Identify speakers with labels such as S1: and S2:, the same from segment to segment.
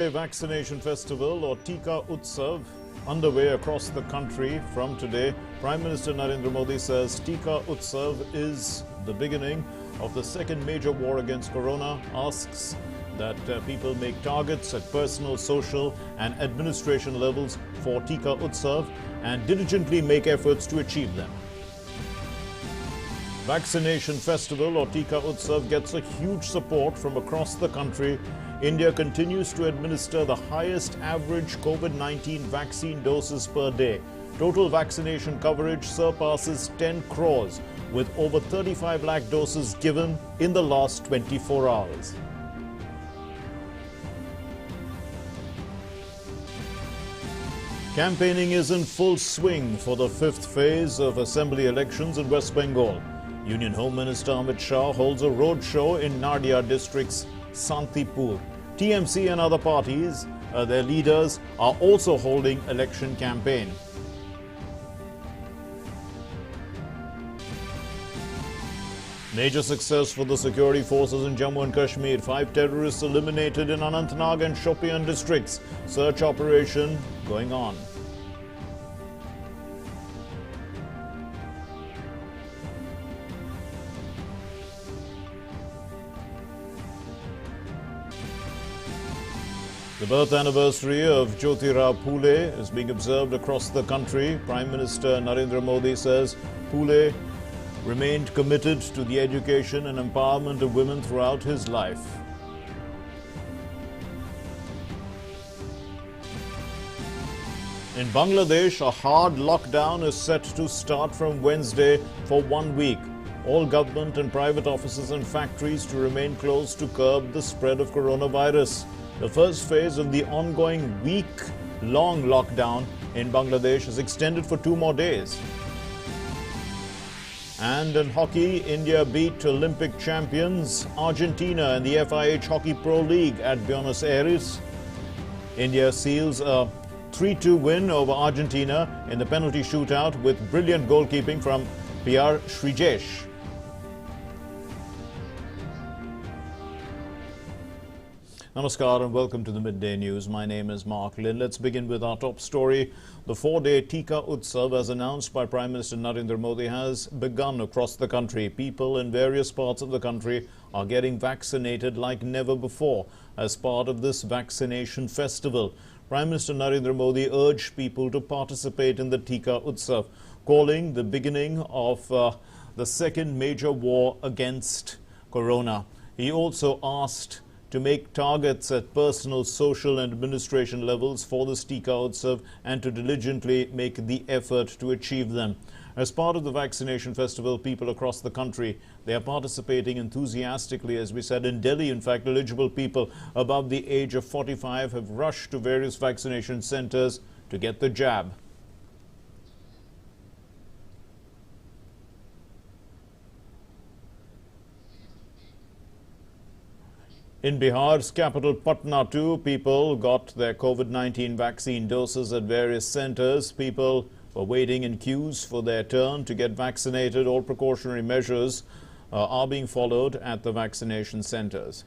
S1: Vaccination festival or Tika Utsav underway across the country from today. Prime Minister Narendra Modi says Tika Utsav is the beginning of the second major war against corona, asks that people make targets at personal, social and administration levels for Tika Utsav and diligently make efforts to achieve them. Vaccination festival or Tika Utsav gets a huge support from across the country. India continues to administer the highest average COVID-19 vaccine doses per day. Total vaccination coverage surpasses 10 crores with over 35 lakh doses given in the last 24 hours. Campaigning is in full swing for the fifth phase of assembly elections in West Bengal. Union Home Minister SHAH holds a roadshow in Nadia district's Santipur. TMC and other parties, their leaders, are also holding election campaign. Major success for the security forces in Jammu and Kashmir. 5 terrorists eliminated in Anantnag and Shopian districts. Search operation going on. The birth anniversary of Jyotirao Phule is being observed across the country. Prime Minister Narendra Modi says Phule remained committed to the education and empowerment of women throughout his life. In Bangladesh, a hard lockdown is set to start from Wednesday for 1 week. All government and private offices and factories to remain closed to curb the spread of coronavirus. The first phase of the ongoing week-long lockdown in Bangladesh is extended for 2 more days. And in hockey, India beat Olympic champions Argentina in the FIH Hockey Pro League at Buenos Aires. India seals a 3-2 win over Argentina in the penalty shootout with brilliant goalkeeping from PR Srijesh. Namaskar and welcome to the Midday News. My name is Mark Lynn. Let's begin with our top story. The 4-day Tika Utsav, as announced by Prime Minister Narendra Modi, has begun across the country. People in various parts of the country are getting vaccinated like never before as part of this vaccination festival. Prime Minister Narendra Modi urged people to participate in the Tika Utsav, calling the beginning of the second major war against corona. He also asked to make targets at personal, social and administration levels for this Tika Utsav and to diligently make the effort to achieve them. As part of the vaccination festival, people across the country, they are participating enthusiastically. As we said, in Delhi, in fact, eligible people above the age of 45 have rushed to various vaccination centers to get the jab. In Bihar's capital Patna too, people got their COVID-19 vaccine doses at various centers. People were waiting in queues for their turn to get vaccinated. All precautionary measures are being followed at the vaccination centers.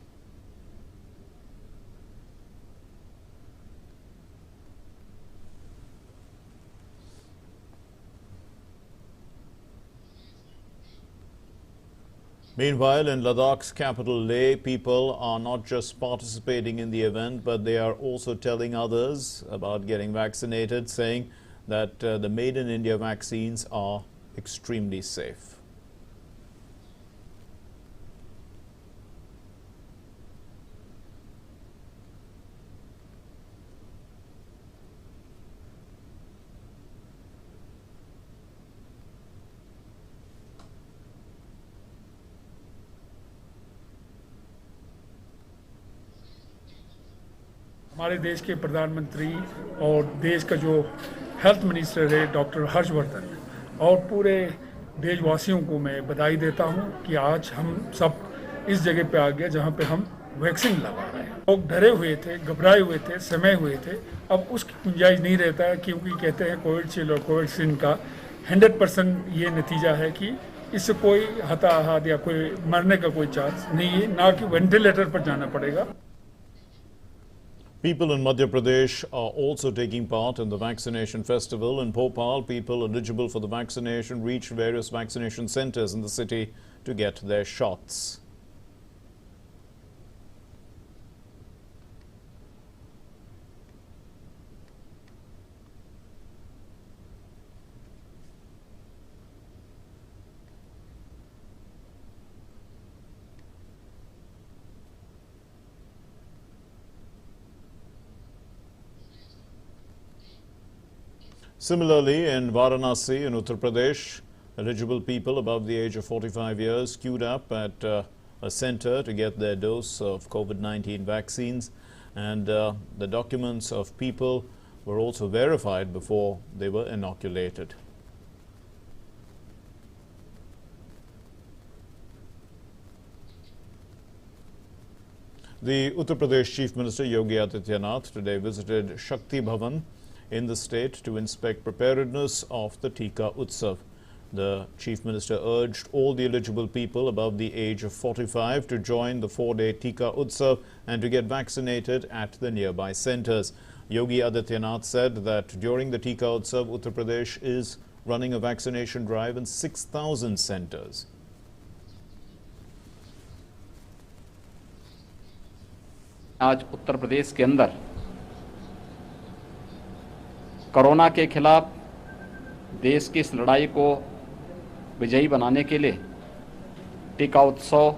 S1: Meanwhile, in Ladakh's capital Leh, people are not just participating in the event, but they are also telling others about getting vaccinated, saying that the Made in India vaccines are extremely safe.
S2: हमारे देश के प्रधानमंत्री और देश का जो health minister है doctor Harshvardhan और पूरे देशवासियों को मैं बधाई देता हूं कि आज हम सब इस जगह पे आ गए जहां पे हम वैक्सीन लगा रहे हैं। लोग डरे हुए थे, घबराए हुए थे, समय हुए थे, अब उसकी गुंजाइश नहीं रहता है क्योंकि कहते हैं कोविडशील्ड और कोवैक्सीन का 100% ये नतीजा है कि इससे कोई हताहत या कोई मरने का कोई चांस नहीं है, ना कि वेंटिलेटर पर जाना पड़ेगा।
S1: People in Madhya Pradesh are also taking part in the vaccination festival. In Bhopal, people eligible for the vaccination reached various vaccination centers in the city to get their shots. Similarly, in Varanasi, in Uttar Pradesh, eligible people above the age of 45 years queued up at a center to get their dose of COVID-19 vaccines, and the documents of people were also verified before they were inoculated. The Uttar Pradesh Chief Minister Yogi Adityanath today visited Shakti Bhavan in the state to inspect preparedness of the Tika Utsav. The Chief Minister urged all the eligible people above the age of 45 to join the 4-day Tika Utsav and to get vaccinated at the nearby centers. Yogi Adityanath said that during the Tika Utsav, Uttar Pradesh is running a vaccination drive in 6,000 centers.
S3: आज उत्तर प्रदेश के अंदर corona के खिलाफ देश की इस लड़ाई को विजयी बनाने के लिए टीका उत्सव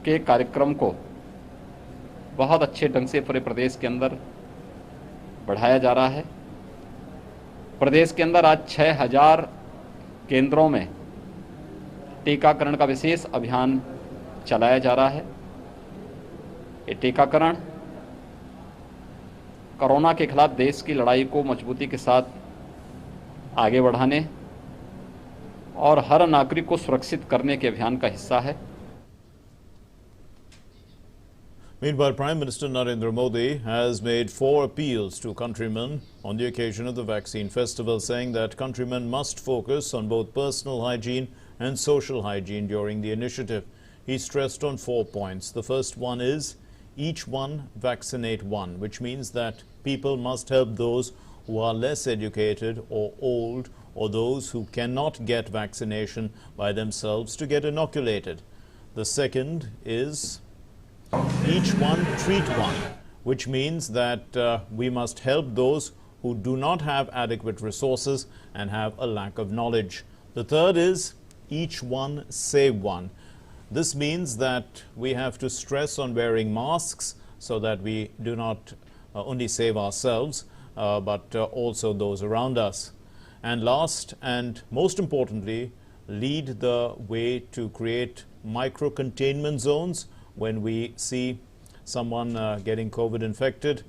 S3: के कार्यक्रम को बहुत अच्छे ढंग से पूरे प्रदेश के अंदर बढ़ाया जा रहा है। प्रदेश के अंदर आज 6000 केंद्रों में टीकाकरण का विशेष अभियान चलाया जा रहा है। ये टीकाकरण कोरोना के खिलाफ देश की लड़ाई को मजबूती के साथ आगे बढ़ाने और हर नागरिक को सुरक्षित करने के अभियान का हिस्सा है।
S1: Meanwhile, Prime Minister Narendra Modi has made 4 appeals to countrymen on the occasion of the vaccine festival, saying that countrymen must focus on both personal hygiene and social hygiene during the initiative. He stressed on 4 points. The first one is each one vaccinate one, which means that people must help those who are less educated or old or those who cannot get vaccination by themselves to get inoculated. The second is each one treat one, which means that we must help those who do not have adequate resources and have a lack of knowledge. The third is each one save one. This means that we have to stress on wearing masks so that we do not only save ourselves but also those around us. And last and most importantly, lead the way to create micro-containment zones when we see someone getting COVID infected.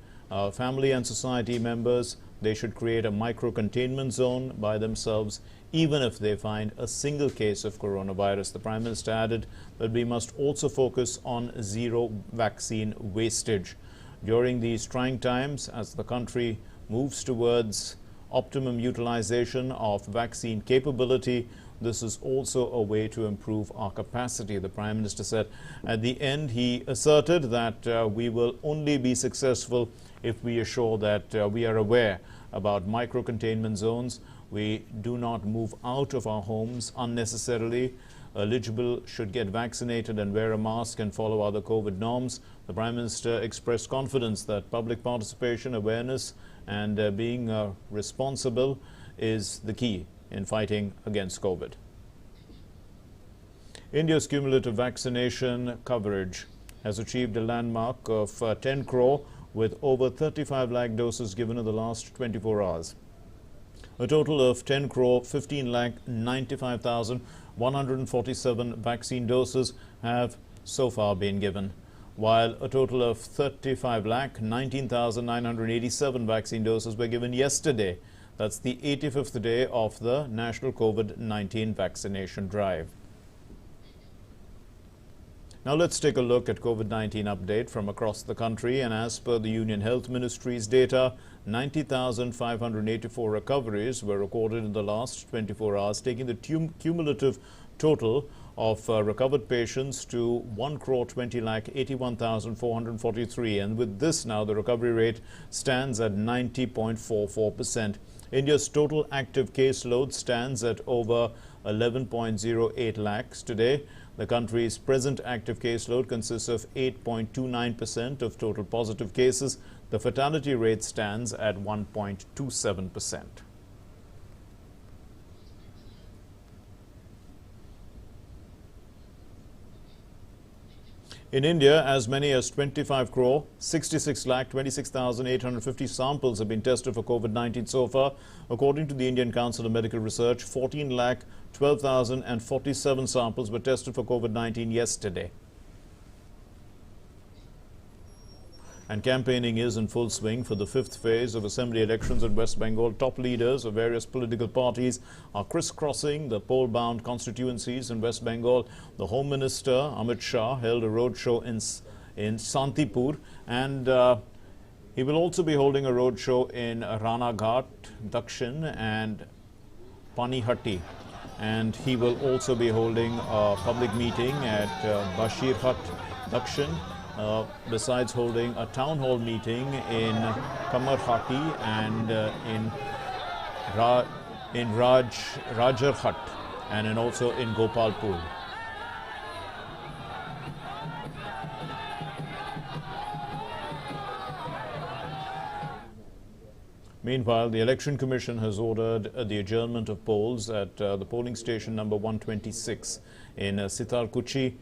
S1: Family and society members, they should create a micro-containment zone by themselves, even if they find a single case of coronavirus. The Prime Minister added that we must also focus on zero vaccine wastage. During these trying times, as the country moves towards optimum utilization of vaccine capability, this is also a way to improve our capacity, the Prime Minister said. At the end, he asserted that we will only be successful if we assure that we are aware about micro-containment zones. We do not move out of our homes unnecessarily. Eligible should get vaccinated and wear a mask and follow other COVID norms. The Prime Minister expressed confidence that public participation, awareness and being responsible is the key in fighting against COVID. India's cumulative vaccination coverage has achieved a landmark of 10 crore with over 35 lakh doses given in the last 24 hours. A total of 10 crore 15 lakh 95,147 vaccine doses have so far been given, while a total of 35 lakh 19,987 vaccine doses were given yesterday. That's the 85th day of the national COVID-19 vaccination drive. Now let's take a look at COVID-19 update from across the country, and as per the Union Health Ministry's data, 90,584 recoveries were recorded in the last 24 hours, taking the cumulative total of recovered patients to 1,20,81,443, and with this now the recovery rate stands at 90.44%. India's total active caseload stands at over 11.08 lakhs today. The country's present active caseload consists of 8.29% of total positive cases. The fatality rate stands at 1.27%. In India, as many as 25 crore, 66 lakh 26,850 samples have been tested for COVID-19 so far. According to the Indian Council of Medical Research, 14 lakh 12,047 samples were tested for COVID-19 yesterday. And campaigning is in full swing for the fifth phase of assembly elections in West Bengal. Top leaders of various political parties are crisscrossing the poll-bound constituencies in West Bengal. The Home Minister, SHAH, held a roadshow in Santipur, and he will also be holding a roadshow in Ranaghat, Dakshin and Panihatti. And he will also be holding a public meeting at Bashirhat, Dakshin, besides holding a town hall meeting in Kamarhati and in Rajarhat and also in Gopalpur. Meanwhile, the Election Commission has ordered the adjournment of polls at the polling station number 126 in Sitarkuchi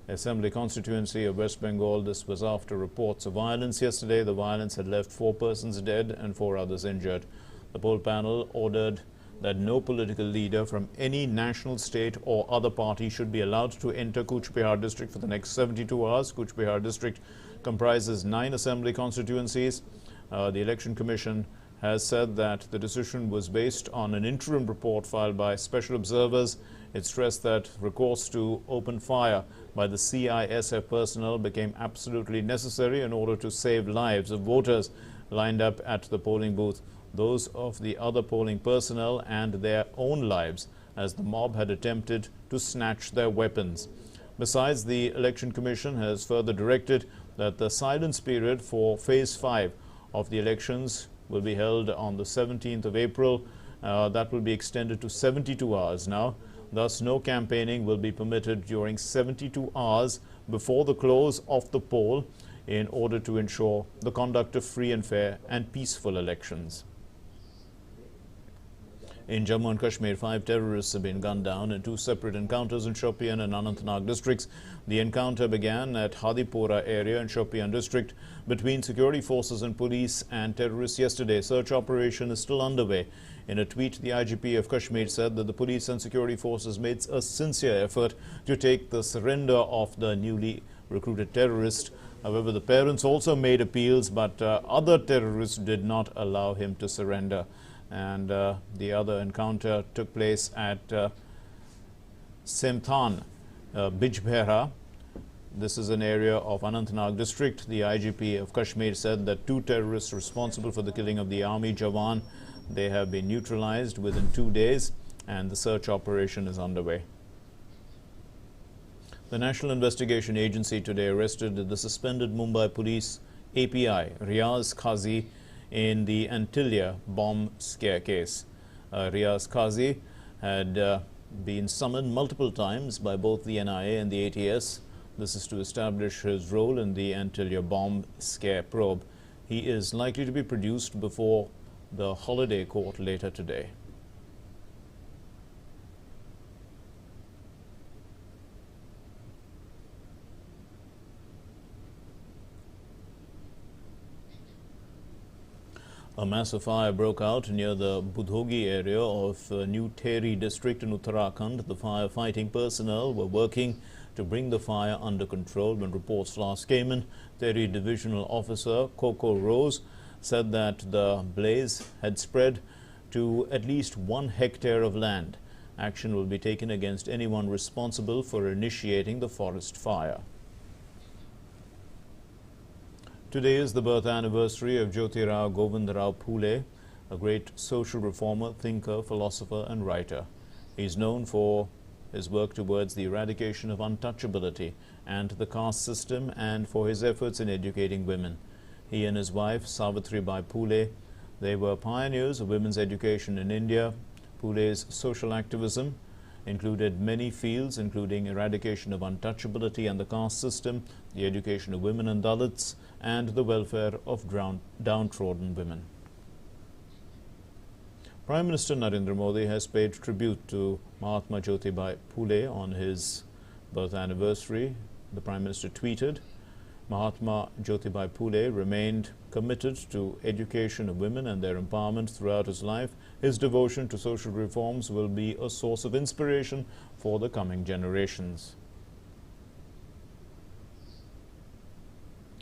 S1: Assembly constituency of West Bengal. This was after reports of violence yesterday. The violence had left 4 persons dead and 4 others injured. The poll panel ordered that no political leader from any national, state or other party should be allowed to enter Cooch Behar district for the next 72 hours. Cooch Behar district comprises 9 assembly constituencies. The Election Commission has said that the decision was based on an interim report filed by special observers. It stressed that recourse to open fire by the CISF personnel became absolutely necessary in order to save lives of voters lined up at the polling booth, those of the other polling personnel and their own lives, as the mob had attempted to snatch their weapons. Besides, the Election Commission has further directed that the silence period for Phase 5 of the elections will be held on the 17th of April. That will be extended to 72 hours now. Thus, no campaigning will be permitted during 72 hours before the close of the poll in order to ensure the conduct of free and fair and peaceful elections. In Jammu and Kashmir, 5 terrorists have been gunned down in 2 separate encounters in Shopian and Anantnag districts. The encounter began at Hadipora area in Shopian district between security forces and police and terrorists yesterday. Search operation is still underway. In a tweet, the IGP of Kashmir said that the police and security forces made a sincere effort to take the surrender of the newly recruited terrorist. However, the parents also made appeals, but other terrorists did not allow him to surrender. And the other encounter took place at Semthan, Bijbehra. This is an area of Anantnag district. The IGP of Kashmir said that 2 terrorists responsible for the killing of the army Jawan, they have been neutralized within 2 days, and the search operation is underway. The National Investigation Agency today arrested the suspended Mumbai police API, Riaz Qazi, in the Antillia bomb scare case. Riaz Qazi had been summoned multiple times by both the NIA and the ATS. This is to establish his role in the Antillia bomb scare probe. He is likely to be produced before the holiday court later today. A massive fire broke out near the Budhogi area of New Teri district in Uttarakhand. The firefighting personnel were working to bring the fire under control when reports last came in. Teri Divisional Officer Coco Rose said that the blaze had spread to at least 1 hectare of land. Action will be taken against anyone responsible for initiating the forest fire. Today is the birth anniversary of Jyotirao Phule, a great social reformer, thinker, philosopher and writer. He is known for his work towards the eradication of untouchability and the caste system, and for his efforts in educating women. He and his wife, Jyotirao Phule, they were pioneers of women's education in India. Phule's social activism included many fields, including eradication of untouchability and the caste system, the education of women and Dalits, and the welfare of downtrodden women. Prime Minister Narendra Modi has paid tribute to Mahatma Jyotirao Phule on his birth anniversary. The Prime Minister tweeted, Mahatma Jyotirao Phule remained committed to education of women and their empowerment throughout his life. His devotion to social reforms will be a source of inspiration for the coming generations.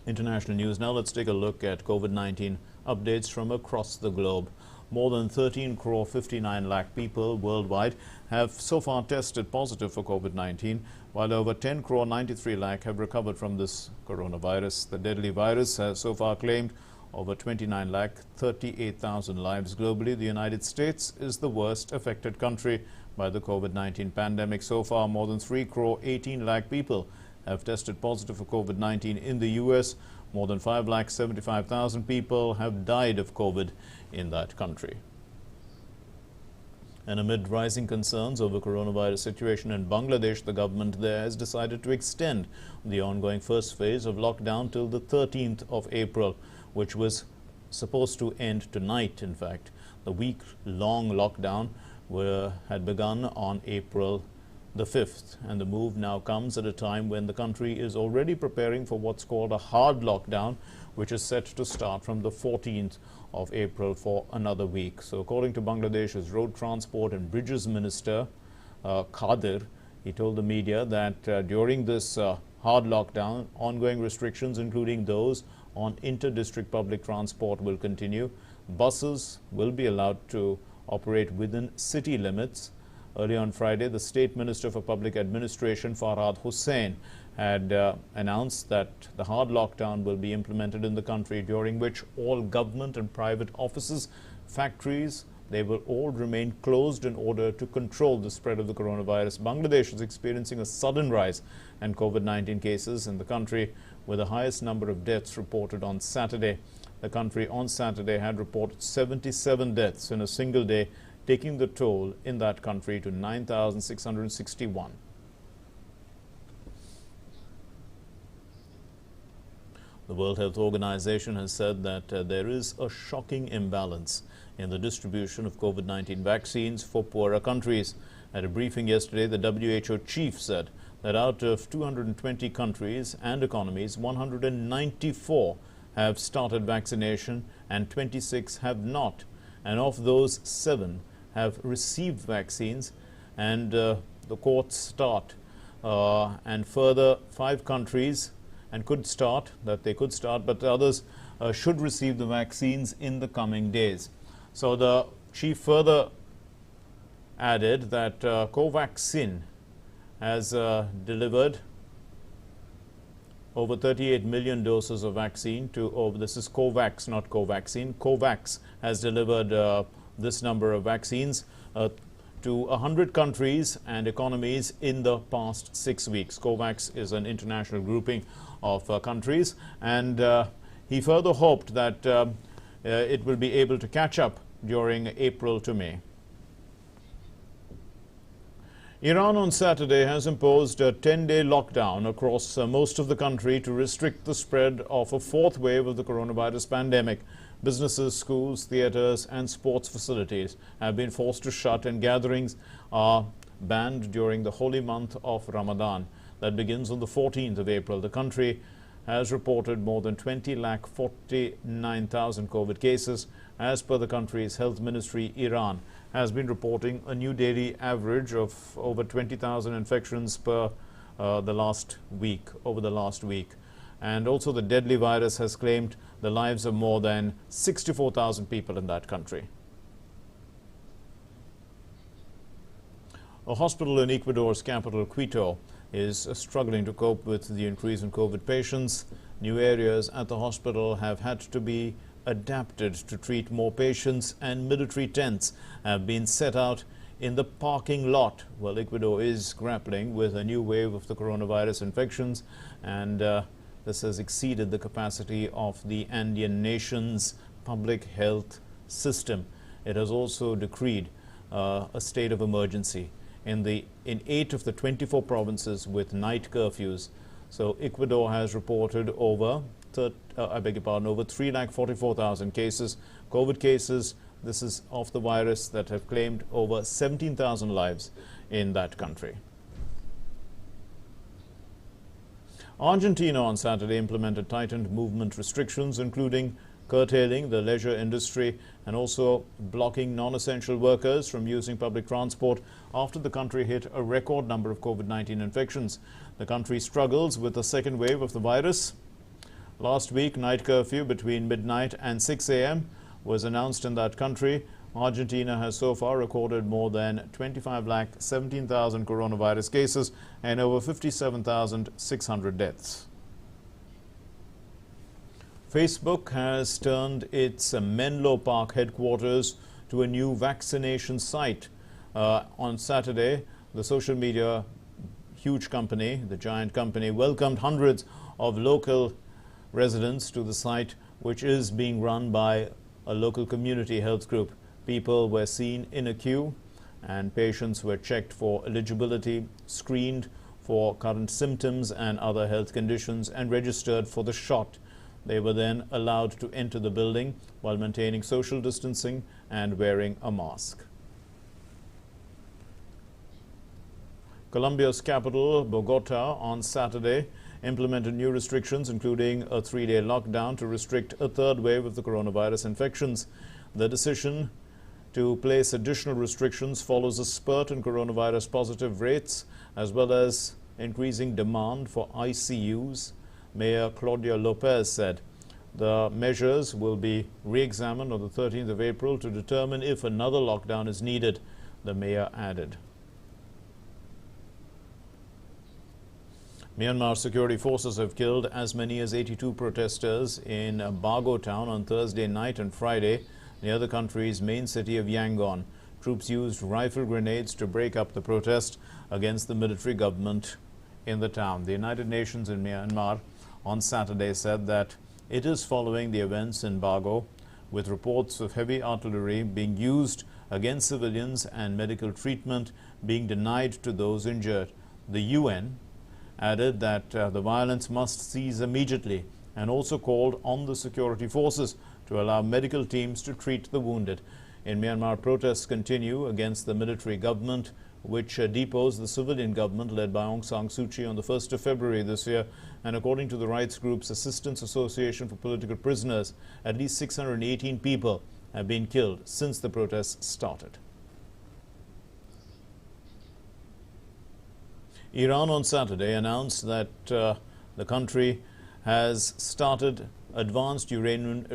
S1: International news now. Let's take a look at COVID-19 updates from across the globe. More than 13 crore 59 lakh people worldwide have so far tested positive for COVID-19, while over 10 crore 93 lakh have recovered from this coronavirus. The deadly virus has so far claimed over 29 lakh 38,000 lives globally. The United States is the worst affected country by the COVID-19 pandemic. So far, more than 3 crore 18 lakh people have tested positive for COVID-19 in the U.S. More than 5 lakh 75,000 people have died of COVID in that country. And amid rising concerns over coronavirus situation in Bangladesh, the government there has decided to extend the ongoing first phase of lockdown till the 13th of April, which was supposed to end tonight. In fact, the week-long lockdown had begun on April the 5th, and the move now comes at a time when the country is already preparing for what's called a hard lockdown, which is set to start from the 14th of April for another week. So according to Bangladesh's Road Transport and Bridges Minister, Khadir, he told the media that during this hard lockdown, ongoing restrictions, including those on inter-district public transport, will continue. Buses will be allowed to operate within city limits. Early on Friday, the State Minister for Public Administration, Farhad Hussain, had announced that the hard lockdown will be implemented in the country, during which all government and private offices, factories, they will all remain closed in order to control the spread of the coronavirus. Bangladesh is experiencing a sudden rise in COVID-19 cases in the country, with the highest number of deaths reported on Saturday. The country on Saturday had reported 77 deaths in a single day, taking the toll in that country to 9,661. The World Health Organization has said that there is a shocking imbalance in the distribution of COVID-19 vaccines for poorer countries. At a briefing yesterday, the WHO chief said that out of 220 countries and economies, 194 have started vaccination and 26 have not. And of those, 7 have received vaccines, and the courts start. And further 5 countries could start, but the others should receive the vaccines in the coming days. So the chief further added that Covaxin has delivered over 38 million doses of vaccine to, this is COVAX, not Covaxin. COVAX has delivered this number of vaccines to 100 countries and economies in the past 6 weeks. COVAX is an international grouping of countries, and he further hoped that it will be able to catch up during April to May. Iran on Saturday has imposed a 10-day lockdown across most of the country to restrict the spread of a 4th wave of the coronavirus pandemic. Businesses, schools, theaters and sports facilities have been forced to shut, and gatherings are banned during the holy month of Ramadan that begins on the 14th of April. The country has reported more than 20,49,000 COVID cases. As per the country's health ministry, Iran has been reporting a new daily average of over 20,000 infections per over the last week. And also the deadly virus has claimed the lives of more than 64,000 people in that country. A hospital in Ecuador's capital, Quito, is struggling to cope with the increase in COVID patients. New areas at the hospital have had to be adapted to treat more patients, and military tents have been set out in the parking lot. Well, Ecuador is grappling with a new wave of the coronavirus infections, and this has exceeded the capacity of the Andean nation's public health system. It has also decreed a state of emergency in 8 of the 24 provinces with night curfews. So Ecuador has reported over 344,000 cases, COVID cases. This is of the virus that have claimed over 17,000 lives in that country. Argentina on Saturday implemented tightened movement restrictions, including curtailing the leisure industry and also blocking non-essential workers from using public transport after the country hit a record number of COVID-19 infections. The country struggles with the second wave of the virus. Last week, night curfew between midnight and 6 a.m. was announced in that country. Argentina has so far recorded more than 25,17,000 coronavirus cases and over 57,600 deaths. Facebook has turned its Menlo Park headquarters to a new vaccination site. On Saturday, the social media huge company, the giant company, welcomed hundreds of local residents to the site, which is being run by a local community health group. People were seen in a queue and patients were checked for eligibility, screened for current symptoms and other health conditions, and registered for the shot. They were then allowed to enter the building while maintaining social distancing and wearing a mask. Colombia's capital, Bogota, on Saturday implemented new restrictions, including a 3-day lockdown to restrict a third wave of the coronavirus infections. The decision to place additional restrictions follows a spurt in coronavirus positive rates, as well as increasing demand for ICUs. Mayor Claudia Lopez said the measures will be re-examined on the 13th of April to determine if another lockdown is needed, the mayor added. Myanmar security forces have killed as many as 82 protesters in Bago town on Thursday night and Friday near the country's main city of Yangon. Troops used rifle grenades to break up the protest against the military government in the town. The United Nations in Myanmar on Saturday said that it is following the events in Bago, with reports of heavy artillery being used against civilians and medical treatment being denied to those injured. The UN added that the violence must cease immediately and also called on the security forces to allow medical teams to treat the wounded. In Myanmar, protests continue against the military government, which deposed the civilian government led by Aung San Suu Kyi on the 1st of February this year. And according to the rights group's Assistance Association for Political Prisoners, at least 618 people have been killed since the protests started. Iran on Saturday announced that the country has started advanced uranium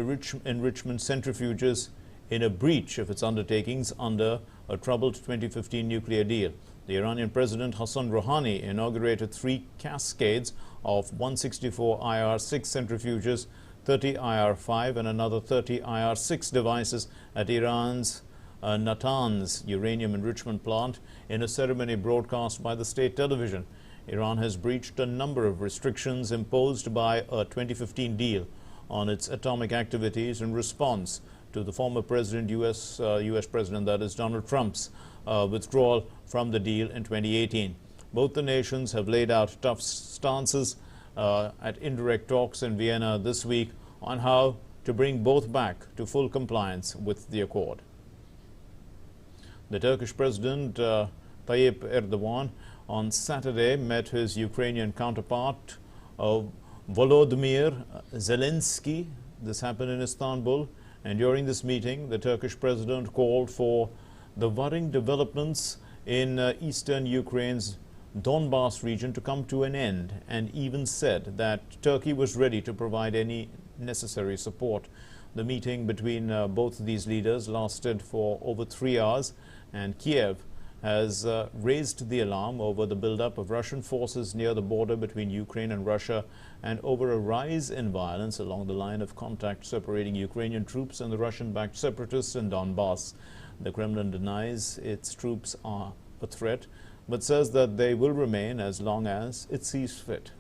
S1: enrichment centrifuges in a breach of its undertakings under a troubled 2015 nuclear deal. The Iranian President Hassan Rouhani inaugurated 3 cascades of 164 IR-6 centrifuges, 30 IR-5 and another 30 IR-6 devices at Iran's Natanz uranium enrichment plant in a ceremony broadcast by the state television. Iran has breached a number of restrictions imposed by a 2015 deal on its atomic activities in response to the former president, U.S. President, that is Donald Trump's withdrawal from the deal in 2018. Both the nations have laid out tough stances at indirect talks in Vienna this week on how to bring both back to full compliance with the accord. The Turkish President Tayyip Erdogan on Saturday met his Ukrainian counterpart Volodymyr Zelensky. This happened in Istanbul, and during this meeting the Turkish president called for the worrying developments in eastern Ukraine's Donbas region to come to an end, and even said that Turkey was ready to provide any necessary support. The meeting between both these leaders lasted for over 3 hours, and Kiev has raised the alarm over the buildup of Russian forces near the border between Ukraine and Russia and over a rise in violence along the line of contact separating Ukrainian troops and the Russian-backed separatists in Donbass. The Kremlin denies its troops are a threat, but says that they will remain as long as it sees fit.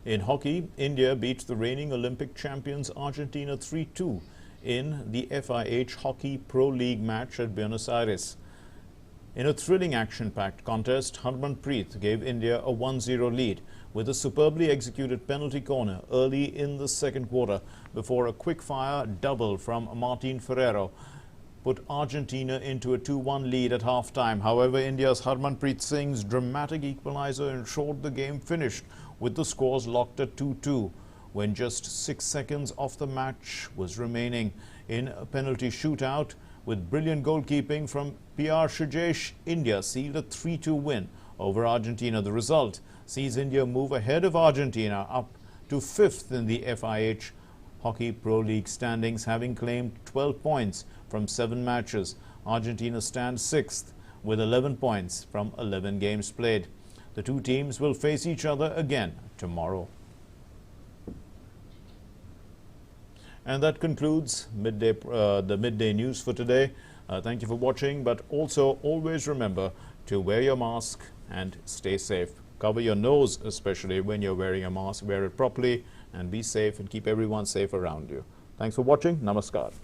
S1: In hockey, India beat the reigning Olympic champions Argentina 3-2 in the FIH Hockey Pro League match at Buenos Aires. In a thrilling action-packed contest, Harmanpreet gave India a 1-0 lead with a superbly executed penalty corner early in the second quarter before a quick-fire double from Martin Ferrero put Argentina into a 2-1 lead at half-time. However, India's Harmanpreet Singh's dramatic equalizer ensured the game finished with the scores locked at 2-2. When just 6 seconds of the match was remaining. In a penalty shootout with brilliant goalkeeping from PR Shajesh, India sealed a 3-2 win over Argentina. The result sees India move ahead of Argentina up to 5th in the FIH Hockey Pro League standings, having claimed 12 points from 7 matches. Argentina stands 6th with 11 points from 11 games played. The two teams will face each other again tomorrow. And that concludes the midday news for today. Thank you for watching, but also always remember to wear your mask and stay safe. Cover your nose, especially when you're wearing a mask. Wear it properly and be safe and keep everyone safe around you. Thanks for watching. Namaskar.